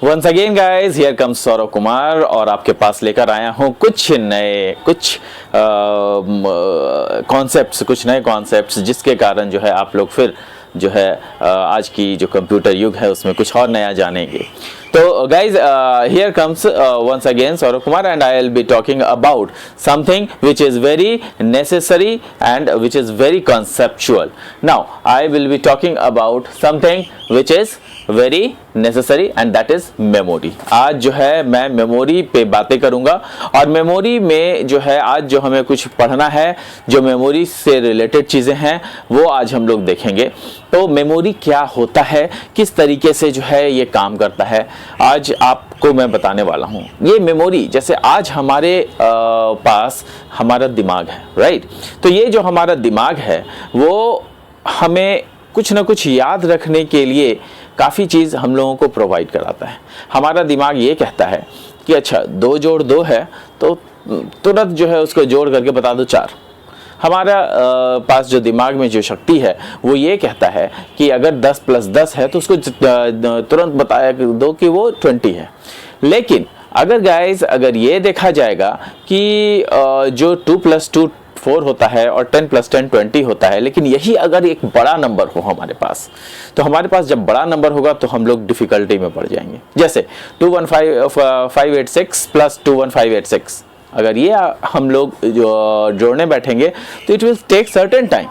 Once again guys, here comes Saurabh Kumar और आपके पास लेकर आया हूँ कुछ नए कॉन्सेप्ट्स जिसके कारण जो है आप लोग फिर जो है आज की जो कंप्यूटर युग है उसमें कुछ और नया जानेंगे। तो guys, here comes once again Saurabh Kumar and I will be talking about something which is very necessary and which is very conceptual. Now I will be talking about something which is very necessary and that is memory. आज जो है मैं memory पे बातें करूंगा और memory में जो है आज जो हमें कुछ पढ़ना है, जो मेमोरी से रिलेटेड चीज़ें हैं वो आज हम लोग देखेंगे। तो मेमोरी क्या होता है, किस तरीके से जो है ये काम करता है, आज आपको मैं बताने वाला हूँ। ये मेमोरी जैसे आज हमारे पास हमारा दिमाग है, राइट। तो ये जो हमारा दिमाग है वो हमें कुछ ना कुछ याद रखने के लिए काफ़ी चीज़ हम लोगों को प्रोवाइड कराता है। हमारा दिमाग ये कहता है कि अच्छा 2 जोड़ 2 है तो तुरंत जो है उसको जोड़ करके बता दो 4। हमारा पास जो दिमाग में जो शक्ति है वो ये कहता है कि अगर 10 + 10 है तो उसको तुरंत बताया दो कि वो 20 है। लेकिन अगर गाइस अगर ये देखा जाएगा कि जो 2 + 2 4 होता है और 10 + 10 20 होता है, लेकिन यही अगर एक बड़ा नंबर हो हमारे पास, तो हमारे पास जब बड़ा नंबर होगा तो हम लोग डिफिकल्टी में पड़ जाएंगे। जैसे 21586 + 21586 अगर ये हम लोग जो जोड़ने बैठेंगे तो it will take certain time.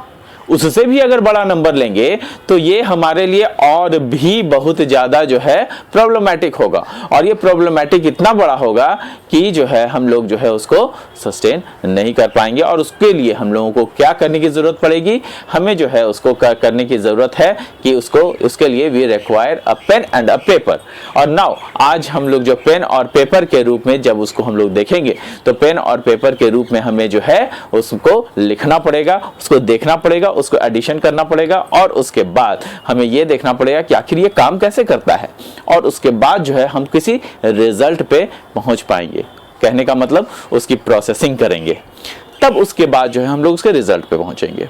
उससे भी अगर बड़ा नंबर लेंगे तो ये हमारे लिए और भी बहुत ज़्यादा जो है प्रॉब्लमेटिक होगा, और ये प्रॉब्लमेटिक इतना बड़ा होगा कि जो है हम लोग जो है उसको सस्टेन नहीं कर पाएंगे। और उसके लिए हम लोगों को क्या करने की ज़रूरत पड़ेगी, हमें जो है उसको करने की ज़रूरत है कि उसके लिए we require a pen and a paper. और नाउ आज हम लोग जो पेन और पेपर के रूप में जब उसको हम लोग देखेंगे तो पेन और पेपर के रूप में हमें जो है उसको लिखना पड़ेगा, उसको देखना पड़ेगा, उसको एडिशन करना पड़ेगा और उसके बाद हमें यह देखना पड़ेगा कि आखिर ये काम कैसे करता है, और उसके बाद जो है हम किसी रिजल्ट पे पहुंच पाएंगे। कहने का मतलब उसकी प्रोसेसिंग करेंगे, तब उसके बाद जो है हम लोग उसके रिजल्ट पे पहुंचेंगे।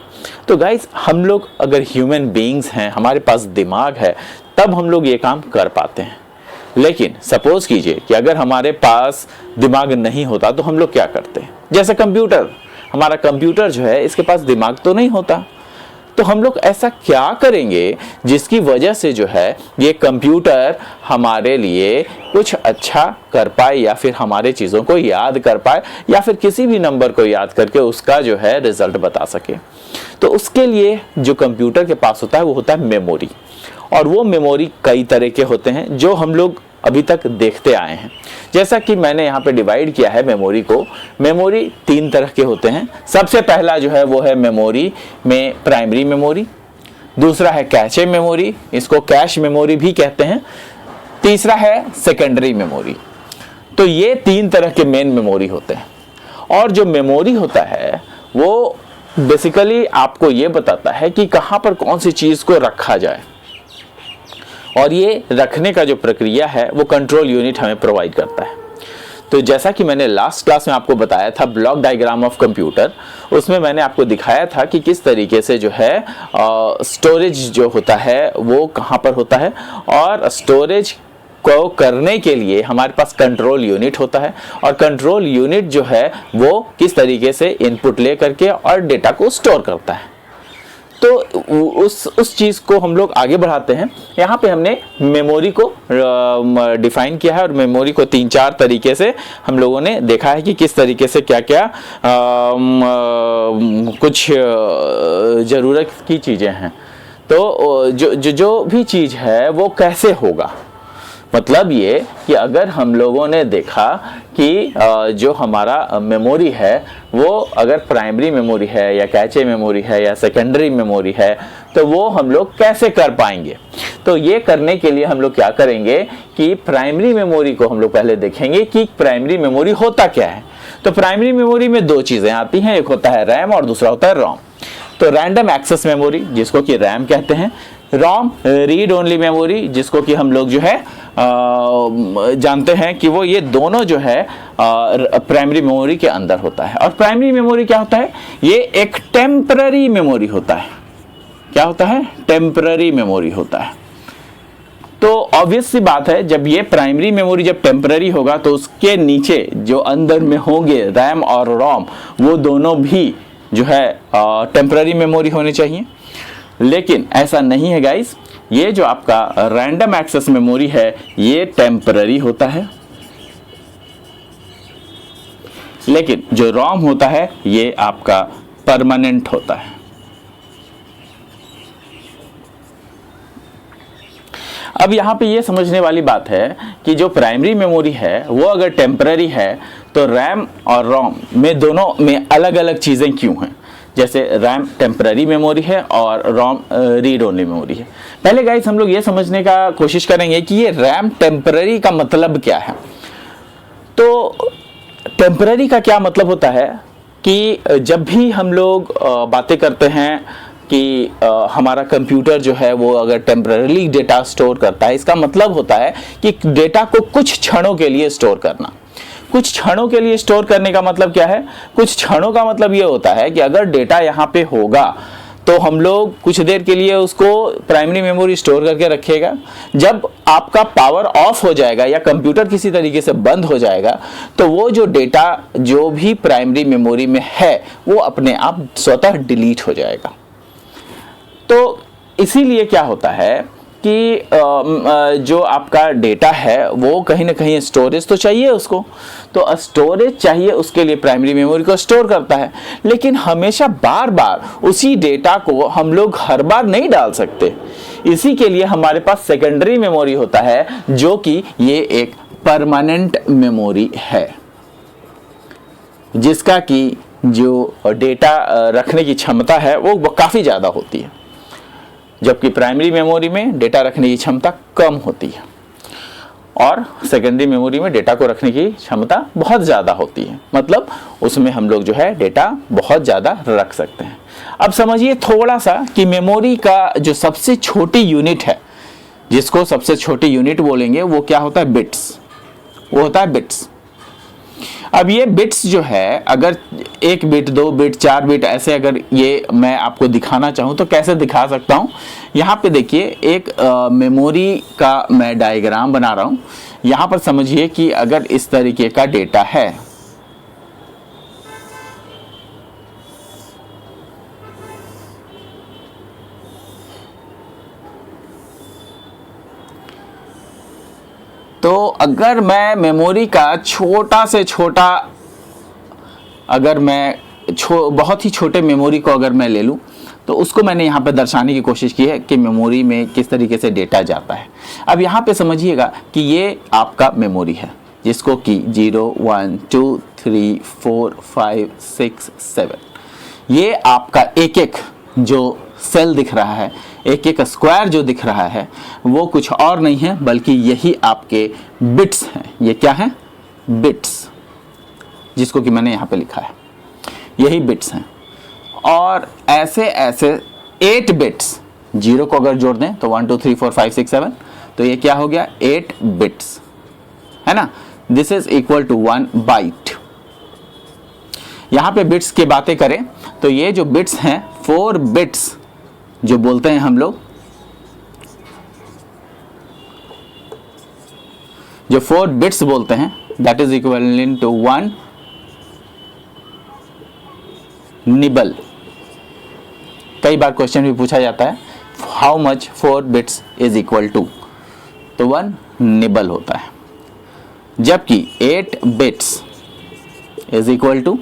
तो गाइस, हम लोग अगर ह्यूमन बीइंग्स हैं, हमारे पास दिमाग है, तब हम लोग ये काम कर पाते हैं। लेकिन सपोज कीजिए कि अगर हमारे पास दिमाग नहीं होता तो हम लोग क्या करते हैं। जैसे कंप्यूटर, हमारा कंप्यूटर जो है इसके पास दिमाग तो नहीं होता, तो हम लोग ऐसा क्या करेंगे जिसकी वजह से जो है ये कंप्यूटर हमारे लिए कुछ अच्छा कर पाए, या फिर हमारे चीज़ों को याद कर पाए, या फिर किसी भी नंबर को याद करके उसका जो है रिजल्ट बता सके। तो उसके लिए जो कंप्यूटर के पास होता है वो होता है मेमोरी। और वो मेमोरी कई तरह के होते हैं जो हम लोग अभी तक देखते आए हैं। जैसा कि मैंने यहाँ पे डिवाइड किया है मेमोरी को, मेमोरी 3 तरह के होते हैं। सबसे पहला जो है वो है मेमोरी में प्राइमरी मेमोरी, दूसरा है कैचे मेमोरी, इसको कैश मेमोरी भी कहते हैं, तीसरा है सेकेंडरी मेमोरी। तो ये 3 तरह के मेन मेमोरी होते हैं। और जो मेमोरी होता है वो बेसिकली आपको ये बताता है कि कहाँ पर कौन सी चीज़ को रखा जाए, और ये रखने का जो प्रक्रिया है वो कंट्रोल यूनिट हमें प्रोवाइड करता है। तो जैसा कि मैंने लास्ट क्लास में आपको बताया था ब्लॉक डायग्राम ऑफ कंप्यूटर, उसमें मैंने आपको दिखाया था कि किस तरीके से जो है स्टोरेज जो होता है वो कहाँ पर होता है, और स्टोरेज को करने के लिए हमारे पास कंट्रोल यूनिट होता है, और कंट्रोल यूनिट जो है वो किस तरीके से इनपुट ले करके और डेटा को स्टोर करता है। तो उस चीज़ को हम लोग आगे बढ़ाते हैं। यहाँ पे हमने मेमोरी को डिफाइन किया है, और मेमोरी को 3-4 तरीके से हम लोगों ने देखा है कि किस तरीके से क्या क्या कुछ ज़रूरत की चीज़ें हैं। तो जो भी चीज़ है वो कैसे होगा, मतलब ये कि अगर हम लोगों ने देखा कि जो हमारा मेमोरी है वो अगर प्राइमरी मेमोरी है या कैचे मेमोरी है या सेकेंडरी मेमोरी है, तो वो हम लोग कैसे कर पाएंगे। तो ये करने के लिए हम लोग क्या करेंगे कि प्राइमरी मेमोरी को हम लोग पहले देखेंगे कि प्राइमरी मेमोरी होता क्या है। तो प्राइमरी मेमोरी में 2 चीज़ें आती हैं, एक होता है रैम और दूसरा होता है रोम। तो रैंडम एक्सेस मेमोरी जिसको कि रैम कहते हैं, रोम रीड ओनली मेमोरी जिसको कि हम लोग जो है जानते हैं कि वो ये दोनों जो है प्राइमरी मेमोरी के अंदर होता है। और प्राइमरी मेमोरी क्या होता है, ये एक टेम्पररी मेमोरी होता है। क्या होता है, टेम्पररी मेमोरी होता है। तो ऑब्वियस सी बात है, जब ये प्राइमरी मेमोरी जब टेम्पररी होगा तो उसके नीचे जो अंदर में होंगे रैम और रोम, वो दोनों भी जो है टेम्पररी मेमोरी होने चाहिए। लेकिन ऐसा नहीं है गाइस, ये जो आपका रैंडम एक्सेस मेमोरी है ये टेम्पररी होता है, लेकिन जो रोम होता है ये आपका परमानेंट होता है। अब यहाँ पे ये समझने वाली बात है कि जो प्राइमरी मेमोरी है वो अगर टेम्पररी है तो रैम और रोम में दोनों में अलग अलग चीज़ें क्यों हैं। जैसे रैम टेम्पररी मेमोरी है और रोम रीड ओनली मेमोरी है। पहले गाइस हम लोग ये समझने का कोशिश करेंगे कि ये रैम टेम्पररी का मतलब क्या है। तो टेम्पररी का क्या मतलब होता है कि जब भी हम लोग बातें करते हैं कि हमारा कंप्यूटर जो है वो अगर टेम्पररी डेटा स्टोर करता है, इसका मतलब होता है कि डेटा को कुछ क्षणों के लिए स्टोर करना। कुछ क्षणों के लिए स्टोर करने का मतलब क्या है? कुछ क्षणों का मतलब ये होता है कि अगर डेटा यहाँ पे होगा तो हम लोग कुछ देर के लिए उसको प्राइमरी मेमोरी स्टोर करके रखेगा। जब आपका पावर ऑफ हो जाएगा या कंप्यूटर किसी तरीके से बंद हो जाएगा तो वो जो डेटा जो भी प्राइमरी मेमोरी में है वो अपने आप स्वतः डिलीट हो जाएगा। तो इसीलिए क्या होता है कि जो आपका डेटा है वो कहीं ना कहीं स्टोरेज तो चाहिए उसको, तो स्टोरेज चाहिए, उसके लिए प्राइमरी मेमोरी को स्टोर करता है। लेकिन हमेशा बार बार उसी डेटा को हम लोग हर बार नहीं डाल सकते, इसी के लिए हमारे पास सेकेंडरी मेमोरी होता है जो कि ये एक परमानेंट मेमोरी है, जिसका कि जो डेटा रखने की क्षमता है वो काफ़ी ज़्यादा होती है, जबकि प्राइमरी मेमोरी में डेटा रखने की क्षमता कम होती है और सेकेंडरी मेमोरी में डेटा को रखने की क्षमता बहुत ज़्यादा होती है। मतलब उसमें हम लोग जो है डेटा बहुत ज़्यादा रख सकते हैं। अब समझिए थोड़ा सा कि मेमोरी का जो सबसे छोटी यूनिट है, जिसको सबसे छोटी यूनिट बोलेंगे, वो क्या होता है? बिट्स। वो होता है बिट्स। अब ये बिट्स जो है, अगर 1 बिट 2 बिट 4 बिट ऐसे अगर ये मैं आपको दिखाना चाहूँ तो कैसे दिखा सकता हूँ? यहाँ पे देखिए एक मेमोरी का मैं डायग्राम बना रहा हूँ। यहाँ पर समझिए कि अगर इस तरीके का डेटा है, तो अगर मैं मेमोरी का छोटा से छोटा, अगर मैं बहुत ही छोटे मेमोरी को अगर मैं ले लूँ तो उसको मैंने यहाँ पे दर्शाने की कोशिश की है कि मेमोरी में किस तरीके से डेटा जाता है। अब यहाँ पे समझिएगा कि ये आपका मेमोरी है जिसको कि 0 1 2 3 4 5 6 7, ये आपका एक एक जो सेल दिख रहा है, एक एक स्क्वायर जो दिख रहा है, वो कुछ और नहीं है बल्कि यही आपके बिट्स हैं। ये क्या है? बिट्स, जिसको कि मैंने यहाँ पे लिखा है, यही बिट्स हैं। और ऐसे ऐसे 8 बिट्स, 0 को अगर जोड़ दें तो 1 2 3 4 5 6 7, तो ये क्या हो गया? 8 बिट्स, है ना। This is equal to 1 byte. यहाँ पे बिट्स की बातें करें तो ये जो बिट्स हैं, 4 बिट्स जो बोलते हैं हम लोग, जो 4 बिट्स बोलते हैं, that is equivalent to 1 nibble. कई बार क्वेश्चन भी पूछा जाता है how much 4 bits is equal to, तो 1 निबल होता है। जबकि 8 bits is equal to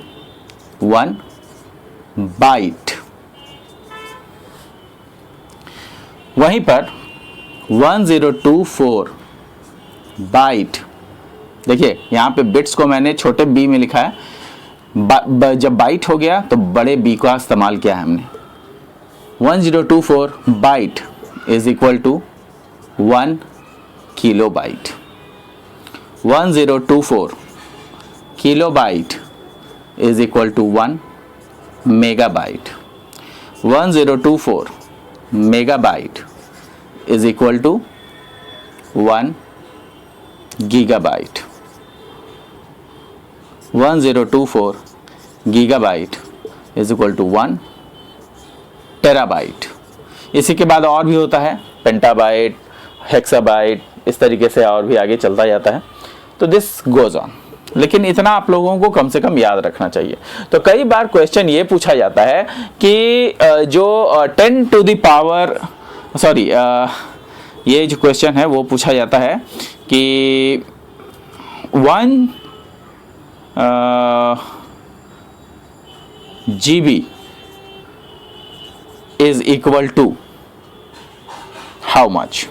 1 byte. वहीं पर 1024 बाइट, देखिए यहाँ पे बिट्स को मैंने छोटे b में लिखा है, जब बाइट हो गया तो बड़े b का इस्तेमाल किया है हमने। 1024 byte is equal to 1 kilo byte. 1024 kilo byte is equal to 1 megabyte. 1024 megabyte is equal to 1 gigabyte। 1024 gigabyte is equal to 1 terabyte. इसी के बाद और भी होता है पेंटाबाइट, हेक्साबाइट, इस तरीके से और भी आगे चलता जाता है। तो दिस गोज ऑन, लेकिन इतना आप लोगों को कम से कम याद रखना चाहिए। तो कई बार क्वेश्चन ये पूछा जाता है कि जो 10 टू द पावर ये जो क्वेश्चन है वो पूछा जाता है कि 1 GB is equal to how much?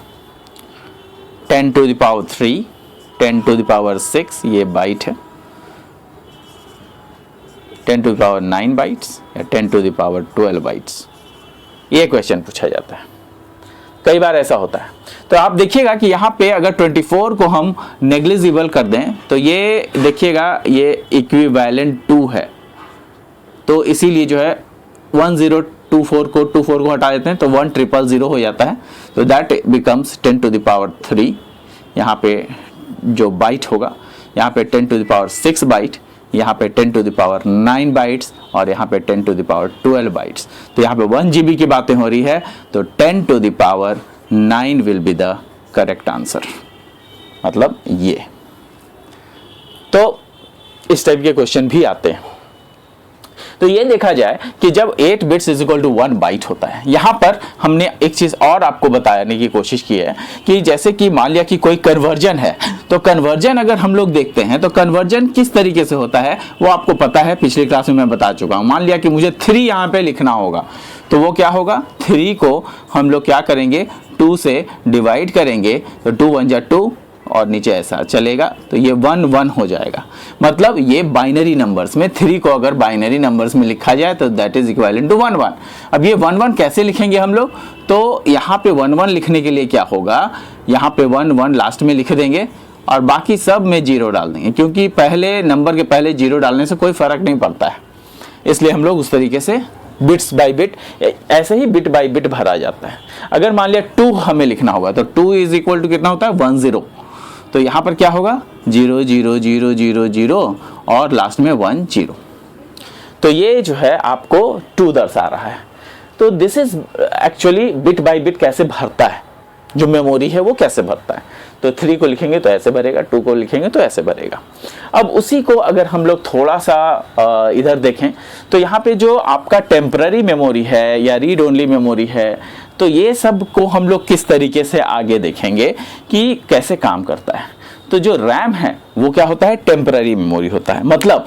10 to the power 3, 10 to the power 6 ये बाइट है, 10 to the power 9 बाइट्स या 10 to the power 12 बाइट्स, ये क्वेश्चन पूछा जाता है। कई बार ऐसा होता है। तो आप देखिएगा कि यहाँ पे अगर 24 को हम नेग्लिजिबल कर दें तो ये देखिएगा ये इक्विवेलेंट 2 है, तो इसीलिए जो है 1024 को 24 को हटा देते हैं तो 1000 हो जाता है। तो that becomes 10 to the power 3, यहाँ पे जो बाइट होगा, यहाँ पे 10 to the power 6 बाइट, यहाँ पे 10 to the power 9 बाइट्स और यहाँ पे 10 to the power 12 बाइट्स। तो यहाँ पे 1 GB की बातें हो रही है, तो 10 to the power 9 will be the correct answer, मतलब ये। तो इस टाइप के क्वेश्चन भी आते हैं। तो ये देखा जाए कि जब 8 bits is equal to 1 byte होता है, यहाँ पर हमने एक चीज और आपको बताने की कोशिश की है कि जैसे कि मान लिया कि कोई कन्वर्जन है, तो कन्वर्जन अगर हम लोग देखते हैं तो कन्वर्जन किस तरीके से होता है वो आपको पता है, पिछली क्लास में मैं बता चुका हूँ। मान लिया कि मुझे 3 यहाँ पे लिखना होगा, तो वो क्या होगा, 3 को हम लोग क्या करेंगे, 2 से डिवाइड करेंगे, तो 2 1 जा 2 और नीचे ऐसा चलेगा, तो ये 1 1 हो जाएगा। मतलब ये बाइनरी नंबर्स में 3 को अगर बाइनरी नंबर्स में लिखा जाए तो दैट इज इक्विवेलेंट टू 1 1। अब ये 1 1 कैसे लिखेंगे हम लोग, तो यहाँ पे 1 1 लिखने के लिए क्या होगा, यहाँ पे 1 1 लास्ट में लिख देंगे और बाकी सब में 0 डाल देंगे, क्योंकि पहले नंबर के पहले 0 डालने से कोई फर्क नहीं पड़ता है, इसलिए हम लोग उस तरीके से बिट्स बाय बिट, ऐसे ही बिट बाय बिट भरा जाता है। अगर मान लिया 2 हमें लिखना होगा तो 2 इज इक्वल टू कितना होता है, 1 0, तो यहाँ पर क्या होगा 0 0 0 0 0 और लास्ट में 1 0। तो ये जो है आपको 2 दर्शा रहा है। तो this is actually bit by bit कैसे भरता है, जो मेमोरी है वो कैसे भरता है। तो 3 को लिखेंगे तो ऐसे भरेगा, 2 को लिखेंगे तो ऐसे भरेगा। अब उसी को अगर हम लोग थोड़ा सा इधर देखें तो यहाँ पे जो आपका टेम्पररी मेमोरी है या रीड ओनली मेमोरी है, तो ये सब को हम लोग किस तरीके से आगे देखेंगे कि कैसे काम करता है। तो जो रैम है वो क्या होता है, टेम्पररी मेमोरी होता है। मतलब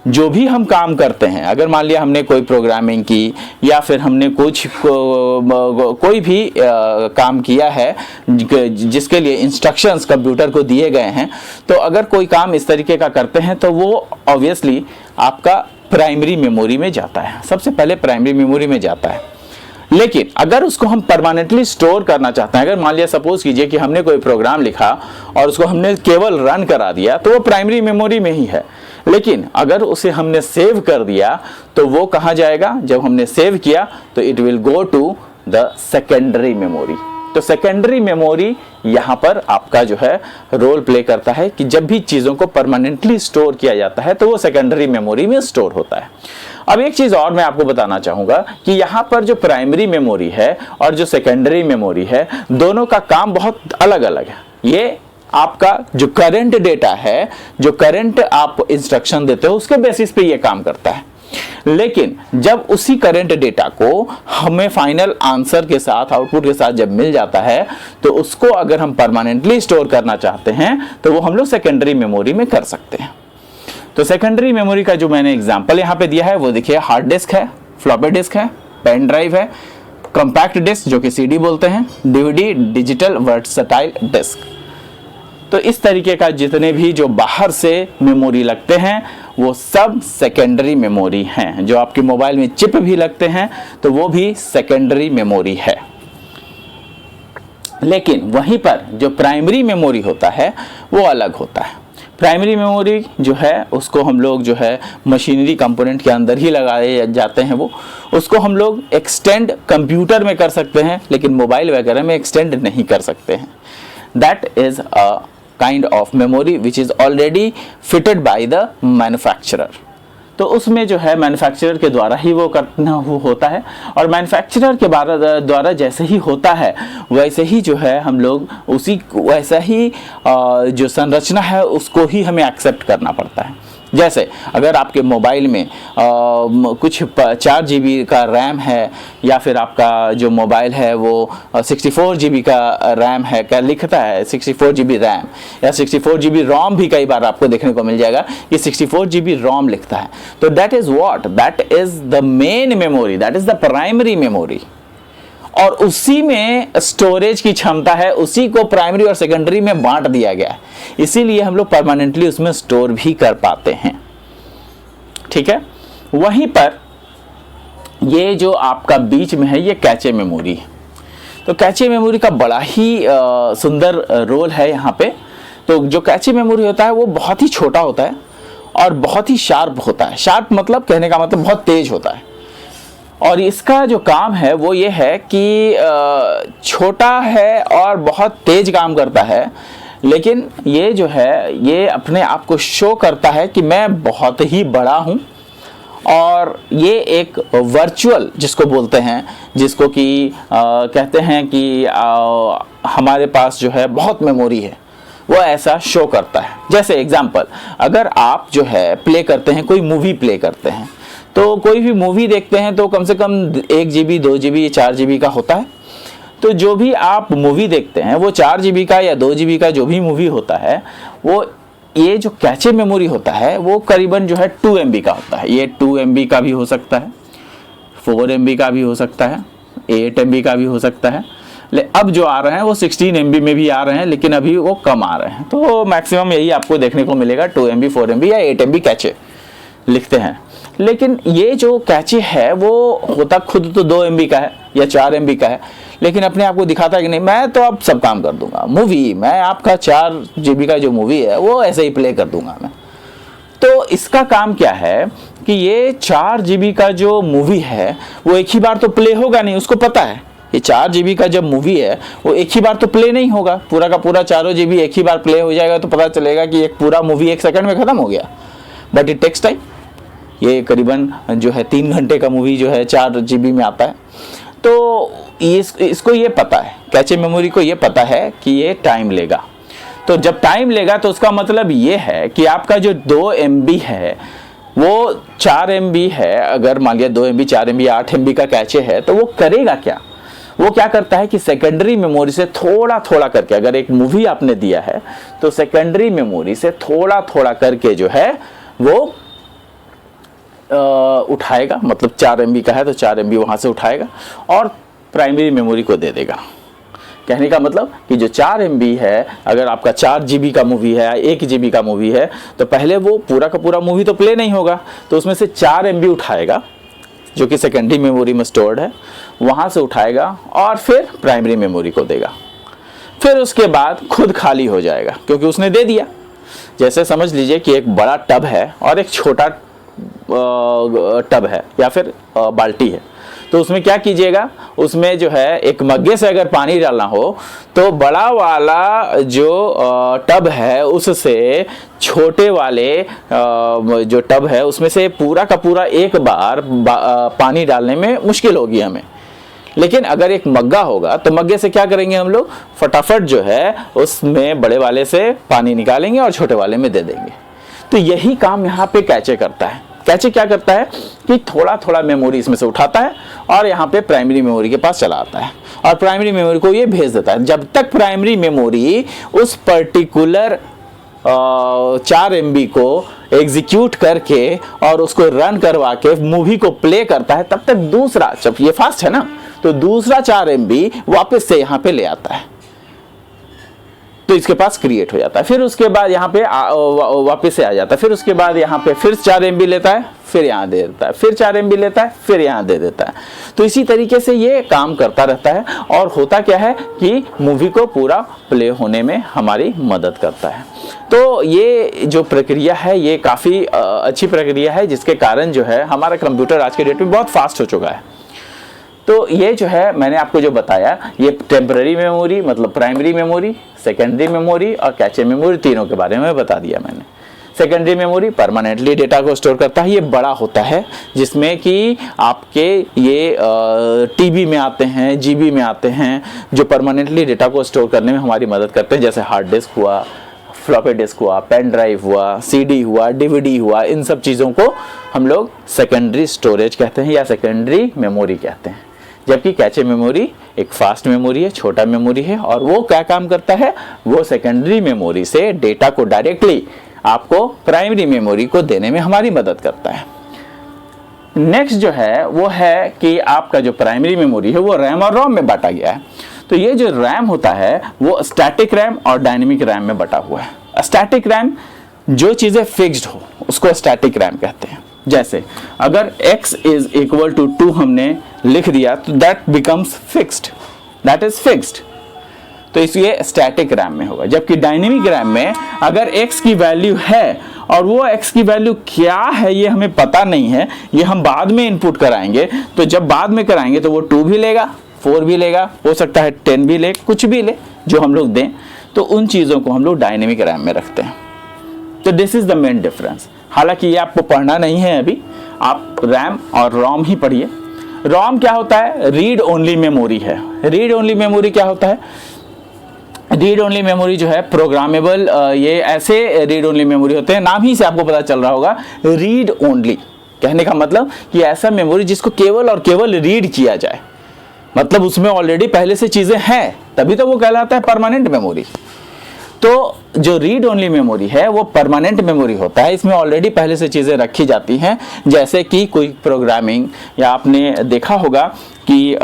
जो भी हम काम करते हैं, अगर मान लिया हमने कोई प्रोग्रामिंग की या फिर हमने कुछ कोई भी काम किया है जिसके लिए इंस्ट्रक्शंस कंप्यूटर को दिए गए हैं, तो अगर कोई काम इस तरीके का करते हैं तो वो ऑब्वियसली आपका प्राइमरी मेमोरी में जाता है, सबसे पहले प्राइमरी मेमोरी में जाता है। लेकिन अगर उसको हम परमानेंटली स्टोर करना चाहते हैं, अगर मान लिया सपोज कीजिए कि हमने कोई प्रोग्राम लिखा और उसको हमने केवल रन करा दिया, तो वो प्राइमरी मेमोरी में ही है। लेकिन अगर उसे हमने सेव कर दिया तो वो कहाँ जाएगा, जब हमने सेव किया तो it will go to the secondary memory. तो सेकेंडरी मेमोरी यहाँ पर आपका जो है रोल प्ले करता है कि जब भी चीज़ों को परमानेंटली स्टोर किया जाता है तो वो सेकेंडरी मेमोरी में स्टोर होता है। अब एक चीज़ और मैं आपको बताना चाहूँगा कि यहाँ पर जो प्राइमरी मेमोरी है और जो सेकेंडरी मेमोरी है, दोनों का काम बहुत अलग अलग है। ये आपका जो करंट डेटा है, जो करंट आप इंस्ट्रक्शन देते हो, उसके बेसिस पे ये काम करता है। लेकिन जब उसी करंट डेटा को हमें फाइनल आंसर के साथ, आउटपुट के साथ जब मिल जाता है, तो उसको अगर हम परमानेंटली स्टोर करना चाहते हैं तो वो हम लोग सेकेंडरी मेमोरी में कर सकते हैं। तो सेकेंडरी मेमोरी का जो मैंने एग्जांपल यहाँ पे दिया है वो देखिए, हार्ड डिस्क है, फ्लॉपी डिस्क है, पेन ड्राइव है, कॉम्पैक्ट डिस्क जो कि सीडी बोलते हैं, डीवीडी, डिजिटल वर्सटाइल डिस्क। तो इस तरीके का जितने भी जो बाहर से मेमोरी लगते हैं वो सब सेकेंडरी मेमोरी हैं। जो आपके मोबाइल में चिप भी लगते हैं तो वो भी सेकेंडरी मेमोरी है। लेकिन वहीं पर जो प्राइमरी मेमोरी होता है वो अलग होता है। प्राइमरी मेमोरी जो है उसको हम लोग जो है मशीनरी कंपोनेंट के अंदर ही लगाए जाते हैं, वो उसको हम लोग एक्सटेंड कंप्यूटर में कर सकते हैं लेकिन मोबाइल वगैरह में एक्सटेंड नहीं कर सकते हैं। That is a kind of memory which is already fitted by the manufacturer। तो उसमें जो है मैन्युफैक्चरर के द्वारा ही वो करना होता है, और मैन्युफैक्चरर के द्वारा जैसे ही होता है वैसे ही जो है हम लोग उसी वैसा ही जो संरचना है उसको ही हमें एक्सेप्ट करना पड़ता है। जैसे अगर आपके मोबाइल में कुछ 4 GB का रैम है, या फिर आपका जो मोबाइल है वो 64 GB का रैम है, क्या लिखता है 64 GB रैम या 64 GB रोम भी कई बार आपको देखने को मिल जाएगा कि 64 GB रोम लिखता है, तो that is what, that is the main memory, that is the primary memory, और उसी में स्टोरेज की क्षमता है, उसी को प्राइमरी और सेकेंडरी में बांट दिया गया है, इसीलिए हम लोग परमानेंटली उसमें स्टोर भी कर पाते हैं। ठीक है, वहीं पर ये जो आपका बीच में है ये कैचे मेमोरी है। तो कैचे मेमोरी का बड़ा ही सुंदर रोल है यहाँ पे। तो जो कैचे मेमोरी होता है वो बहुत ही छोटा होता है और बहुत ही शार्प होता है। शार्प मतलब कहने का मतलब बहुत तेज होता है, और इसका जो काम है वो ये है कि छोटा है और बहुत तेज काम करता है, लेकिन ये जो है ये अपने आप को शो करता है कि मैं बहुत ही बड़ा हूँ, और ये एक वर्चुअल जिसको बोलते हैं, जिसको कि कहते हैं कि हमारे पास जो है बहुत मेमोरी है, वो ऐसा शो करता है। जैसे एग्जाम्पल, अगर आप जो है प्ले करते हैं, कोई मूवी प्ले करते हैं, तो कोई भी मूवी देखते हैं तो कम से कम 1 GB 2 GB 4 GB का होता है। तो जो भी आप मूवी देखते हैं वो 4 GB का या 2 GB का जो भी मूवी होता है, वो ये जो कैचे मेमोरी होता है वो करीबन जो है 2 MB का होता है। ये 2 MB का भी हो सकता है, 4 MB का भी हो सकता है, 8 MB का भी हो सकता है। अब जो आ रहे हैं वो 16 MB में भी आ रहे हैं, लेकिन अभी वो कम आ रहे हैं। तो मैक्सिमम यही आपको देखने को मिलेगा, 2 MB 4 MB या 8 MB कैचे लिखते हैं। लेकिन ये जो कैचे है वो होता खुद तो 2 MB का है या 4 MB का है, लेकिन अपने आप को दिखाता है कि नहीं, मैं तो अब सब काम कर दूंगा, मूवी मैं आपका 4 GB का जो मूवी है वो ऐसे ही प्ले कर दूंगा मैं। तो इसका काम क्या है कि ये 4 GB का जो मूवी है वो एक ही बार तो प्ले होगा नहीं, उसको पता है ये 4 GB का जब मूवी है वो एक ही बार तो प्ले नहीं होगा, पूरा का पूरा 4 GB एक ही बार प्ले हो जाएगा तो पता चलेगा कि एक पूरा मूवी 1 सेकंड में खत्म हो गया, बट इट टेक्स टाइम। ये करीबन जो है 3 घंटे का मूवी जो है 4 GB में आता है। तो इसको ये पता है, कैचे मेमोरी को ये पता है कि ये टाइम लेगा। तो जब टाइम लेगा तो उसका मतलब ये है कि आपका जो 2 MB है वो 4 MB है। अगर मान लिया 2 MB 4 MB 8 MB का कैचे है तो वो करेगा क्या, वो क्या करता है कि सेकेंडरी मेमोरी से थोड़ा थोड़ा करके, अगर एक मूवी आपने दिया है तो सेकेंडरी मेमोरी से थोड़ा थोड़ा करके जो है वो उठाएगा, मतलब 4 MB का है तो 4 MB वहां से उठाएगा और प्राइमरी मेमोरी को दे देगा। कहने का मतलब कि जो 4 MB है, अगर आपका 4 GB का मूवी है या 1 GB का मूवी है तो पहले वो पूरा का पूरा मूवी तो प्ले नहीं होगा, तो उसमें से 4 MB उठाएगा जो कि सेकेंडरी मेमोरी में स्टोर्ड है, वहां से उठाएगा और फिर प्राइमरी मेमोरी को देगा। फिर उसके बाद खुद खाली हो जाएगा क्योंकि उसने दे दिया। जैसे समझ लीजिए कि एक बड़ा टब है और एक छोटा टब है या फिर बाल्टी है, तो उसमें क्या कीजिएगा, उसमें जो है एक मग्गे से अगर पानी डालना हो तो बड़ा वाला जो टब है उससे छोटे वाले जो टब है उसमें से पूरा का पूरा एक बार पानी डालने में मुश्किल होगी हमें। लेकिन अगर एक मग्गा होगा तो मग्गे से क्या करेंगे हम लोग, फटाफट जो है उसमें बड़े वाले से पानी निकालेंगे और छोटे वाले में दे देंगे। तो यही काम यहाँ पे कैचे करता है। कैचे क्या करता है कि थोड़ा थोड़ा मेमोरी इसमें से उठाता है और यहाँ पे प्राइमरी मेमोरी के पास चला आता है और प्राइमरी मेमोरी को ये भेज देता है। जब तक प्राइमरी मेमोरी उस पर्टिकुलर 4 MB को एग्जीक्यूट करके और उसको रन करवा के मूवी को प्ले करता है, तब तक दूसरा, जब ये फास्ट है ना, तो दूसरा 4 MB वापस से यहाँ पे ले आता है, तो इसके पास क्रिएट हो जाता है। फिर उसके बाद यहाँ पे वापस से आ जाता है। फिर उसके बाद यहाँ पे फिर 4 MB लेता है, फिर यहाँ दे देता है, फिर 4 MB लेता है, फिर यहाँ दे देता है। तो इसी तरीके से ये काम करता रहता है और होता क्या है कि मूवी को पूरा प्ले होने में हमारी मदद करता है। तो ये जो प्रक्रिया है ये काफ़ी अच्छी प्रक्रिया है, जिसके कारण जो है हमारा कंप्यूटर आज के डेट में बहुत फास्ट हो चुका है। तो ये जो है मैंने आपको जो बताया, ये टेम्पररी मेमोरी मतलब प्राइमरी मेमोरी, सेकेंडरी मेमोरी और कैचे मेमोरी, तीनों के बारे में बता दिया मैंने। सेकेंडरी मेमोरी परमानेंटली डेटा को स्टोर करता है, ये बड़ा होता है, जिसमें कि आपके ये टीबी में आते हैं, जीबी में आते हैं, जो परमानेंटली डेटा को स्टोर करने में हमारी मदद करते हैं, जैसे हार्ड डिस्क हुआ, फ्लॉपी डिस्क हुआ, पेन ड्राइव हुआ, सीडी हुआ, डीवीडी हुआ। इन सब चीज़ों को हम लोग सेकेंडरी स्टोरेज कहते हैं या सेकेंडरी मेमोरी कहते हैं। जबकि कैचे मेमोरी एक फास्ट मेमोरी है, छोटा मेमोरी है, और वो क्या काम करता है, वो सेकेंडरी मेमोरी से डेटा को डायरेक्टली आपको प्राइमरी मेमोरी को देने में हमारी मदद करता है। नेक्स्ट जो है वो है कि आपका जो प्राइमरी मेमोरी है वो रैम और रोम में बांटा गया है। तो ये जो रैम होता है वो स्टैटिक रैम और डायनेमिक रैम में बटा हुआ है। स्टैटिक रैम जो चीज़ें फिक्स्ड हो उसको स्टैटिक रैम कहते हैं। जैसे अगर x इज इक्वल टू 2 हमने लिख दिया तो that becomes fixed, that is fixed, तो इसलिए स्टैटिक रैम में होगा। जबकि डायनेमिक रैम में अगर x की वैल्यू है और वो x की वैल्यू क्या है ये हमें पता नहीं है, ये हम बाद में इनपुट कराएंगे, तो जब बाद में कराएंगे तो वो 2 भी लेगा, 4 भी लेगा, हो सकता है 10 भी ले, कुछ भी ले जो हम लोग दें, तो उन चीज़ों को हम लोग डायनेमिक रैम में रखते हैं। तो this is the main difference. हालांकि ये आपको पढ़ना नहीं है अभी, आप रैम और रोम ही पढ़िए। रोम क्या होता है, रीड ओनली मेमोरी है। रीड ओनली मेमोरी क्या होता है, रीड ओनली मेमोरी जो है प्रोग्रामेबल, ये ऐसे रीड ओनली मेमोरी होते हैं, नाम ही से आपको पता चल रहा होगा रीड ओनली, कहने का मतलब कि ऐसा मेमोरी जिसको केवल और केवल रीड किया जाए, मतलब उसमें ऑलरेडी पहले से चीजें हैं, तभी तो वो कहलाता है परमानेंट मेमोरी। तो जो रीड ओनली मेमोरी है वो परमानेंट मेमोरी होता है, इसमें ऑलरेडी पहले से चीज़ें रखी जाती हैं, जैसे कि कोई प्रोग्रामिंग, या आपने देखा होगा कि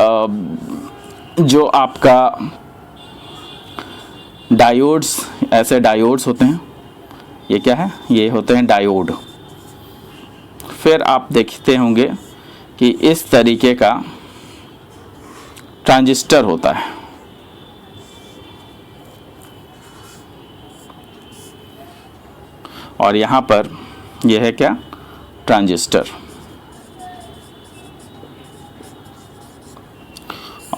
जो आपका डायोड्स, ऐसे डायोड्स होते हैं, ये क्या है, ये होते हैं डायोड। फिर आप देखते होंगे कि इस तरीके का ट्रांजिस्टर होता है, और यहाँ पर यह है क्या, ट्रांजिस्टर,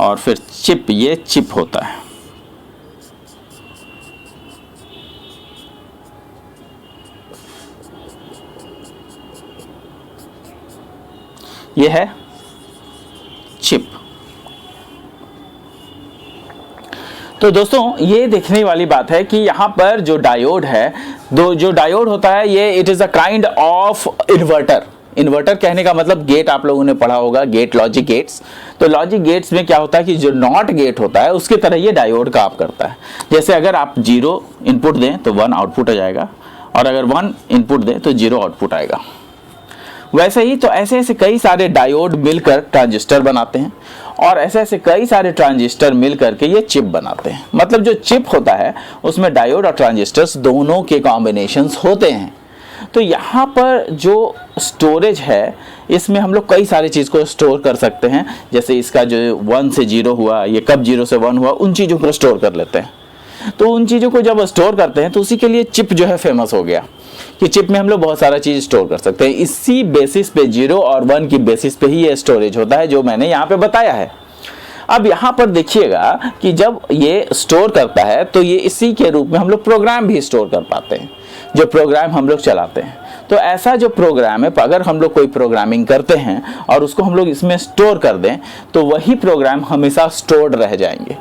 और फिर चिप, ये चिप होता है। यह है चिप। तो दोस्तों ये देखने वाली बात है कि यहाँ पर जो डायोड है, जो डायोड होता है ये it is a kind of inverter. Inverter कहने का मतलब गेट, आप लोगों ने पढ़ा होगा गेट, लॉजिक गेट्स। तो लॉजिक गेट्स में क्या होता है कि जो नॉट गेट होता है उसकी तरह ये डायोड काम करता है। जैसे अगर आप 0 इनपुट दें तो 1 आउटपुट आ जाएगा, और अगर 1 इनपुट दें तो 0 आउटपुट आएगा। वैसे ही तो ऐसे ऐसे कई सारे डायोड मिलकर ट्रांजिस्टर बनाते हैं, और ऐसे ऐसे कई सारे ट्रांजिस्टर मिल करके ये चिप बनाते हैं। मतलब जो चिप होता है उसमें डायोड और ट्रांजिस्टर्स दोनों के कॉम्बिनेशंस होते हैं। तो यहाँ पर जो स्टोरेज है इसमें हम लोग कई सारी चीज़ को स्टोर कर सकते हैं। जैसे इसका जो 1 से 0 हुआ, ये कब 0 से 1 हुआ, उन चीज़ों को स्टोर कर लेते हैं। तो उन चीज़ों को जब स्टोर करते हैं तो उसी के लिए चिप जो है फेमस हो गया कि चिप में हम लोग बहुत सारा चीज़ स्टोर कर सकते हैं। इसी बेसिस पे 0 और 1 की बेसिस पे ही ये स्टोरेज होता है, जो मैंने यहाँ पे बताया है। अब यहाँ पर देखिएगा कि जब ये स्टोर करता है तो ये इसी के रूप में हम लोग प्रोग्राम भी स्टोर कर पाते हैं, जो प्रोग्राम हम लोग चलाते हैं। तो ऐसा जो प्रोग्राम है, अगर हम लोग कोई प्रोग्रामिंग करते हैं और उसको हम लोग इसमें स्टोर कर दें तो वही प्रोग्राम हमेशा स्टोर्ड रह जाएंगे।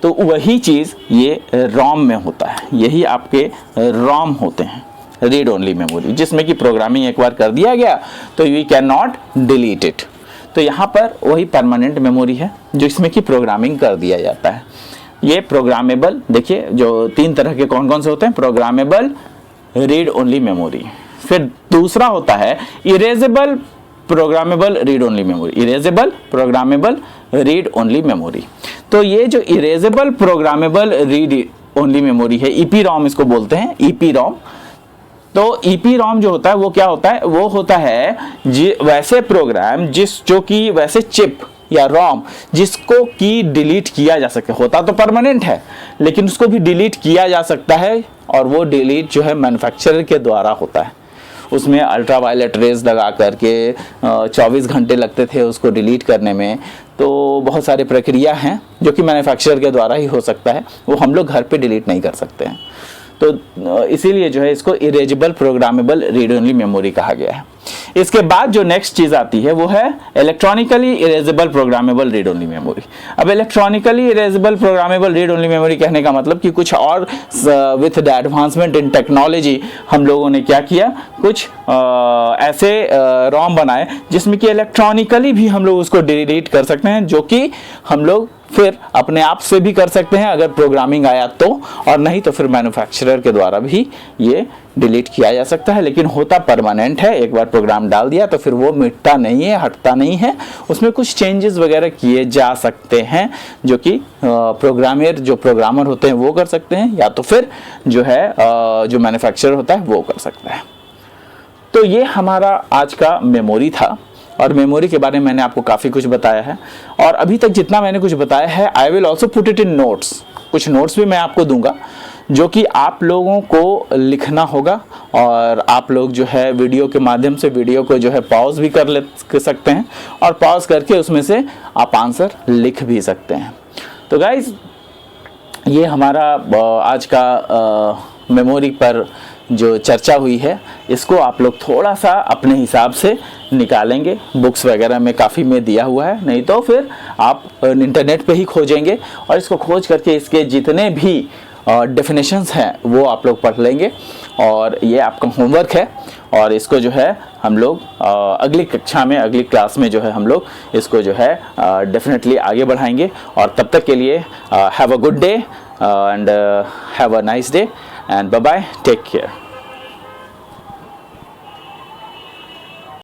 तो वही चीज़ ये रोम में होता है, यही आपके रोम होते हैं, रीड ओनली मेमोरी, जिसमें कि प्रोग्रामिंग एक बार कर दिया गया तो you can not delete it. तो यहाँ पर वही परमानेंट मेमोरी है जिसमें कि प्रोग्रामिंग कर दिया जाता है। ये प्रोग्रामेबल, देखिए जो 3 तरह के कौन कौन से होते हैं, प्रोग्रामेबल, रीड ओनली मेमोरी। फिर दूसरा होता है erasable programmable read only memory, erasable programmable read only memory. तो ये जो erasable programmable read only memory है, ईपीरॉम इसको बोलते हैं, ईपीरॉम। तो ईपीरॉम जो होता है वो क्या होता है, वो होता है वैसे प्रोग्राम जो कि वैसे चिप या रोम जिसको कि डिलीट किया जा सके। होता तो परमानेंट है लेकिन उसको भी डिलीट किया जा सकता है, और वो डिलीट जो है मैन्युफैक्चरर के द्वारा होता है। उसमें अल्ट्रावायलेट रेज लगा करके 24 घंटे लगते थे उसको डिलीट करने में। तो बहुत सारी प्रक्रिया हैं जो कि मैन्युफैक्चरर के द्वारा ही हो सकता है, वो हम लोग घर पे डिलीट नहीं कर सकते हैं। तो इसीलिए जो है इसको erasable programmable read only memory कहा गया है। इसके बाद जो नेक्स्ट चीज आती है वो है electronically erasable programmable read only memory. अब electronically erasable programmable read only memory कहने का मतलब कि कुछ और with the advancement in technology हम लोगों ने क्या किया, कुछ ऐसे रॉम बनाए जिसमें कि इलेक्ट्रॉनिकली भी हम लोग उसको डिलीट कर सकते हैं, जो कि हम लोग फिर अपने आप से भी कर सकते हैं अगर प्रोग्रामिंग आया तो, और नहीं तो फिर मैन्युफैक्चरर के द्वारा भी ये डिलीट किया जा सकता है। लेकिन होता परमानेंट है, एक बार प्रोग्राम डाल दिया तो फिर वो मिटता नहीं है, हटता नहीं है, उसमें कुछ चेंजेस वगैरह किए जा सकते हैं जो कि प्रोग्रामर होते हैं वो कर सकते हैं, या तो फिर जो है जो मैन्युफैक्चरर होता है वो कर सकता है। तो ये हमारा आज का मेमोरी था, और मेमोरी के बारे में मैंने आपको काफ़ी कुछ बताया है, और अभी तक जितना मैंने कुछ बताया है I will also put it in notes. कुछ नोट्स भी मैं आपको दूंगा जो कि आप लोगों को लिखना होगा, और आप लोग जो है वीडियो के माध्यम से वीडियो को जो है पॉज भी कर सकते हैं, और पॉज करके उसमें से आप आंसर लिख भी सकते हैं। तो गाइज ये हमारा आज का मेमोरी पर जो चर्चा हुई है, इसको आप लोग थोड़ा सा अपने हिसाब से निकालेंगे। बुक्स वगैरह में काफ़ी में दिया हुआ है, नहीं तो फिर आप इंटरनेट पे ही खोजेंगे, और इसको खोज करके इसके जितने भी डेफिनेशंस हैं वो आप लोग पढ़ लेंगे, और ये आपका होमवर्क है। और इसको जो है हम लोग अगली कक्षा में, अगली क्लास में जो है हम लोग इसको जो है डेफिनेटली आगे बढ़ाएंगे। और तब तक के लिए have a good day and have a nice day and bye bye, take care.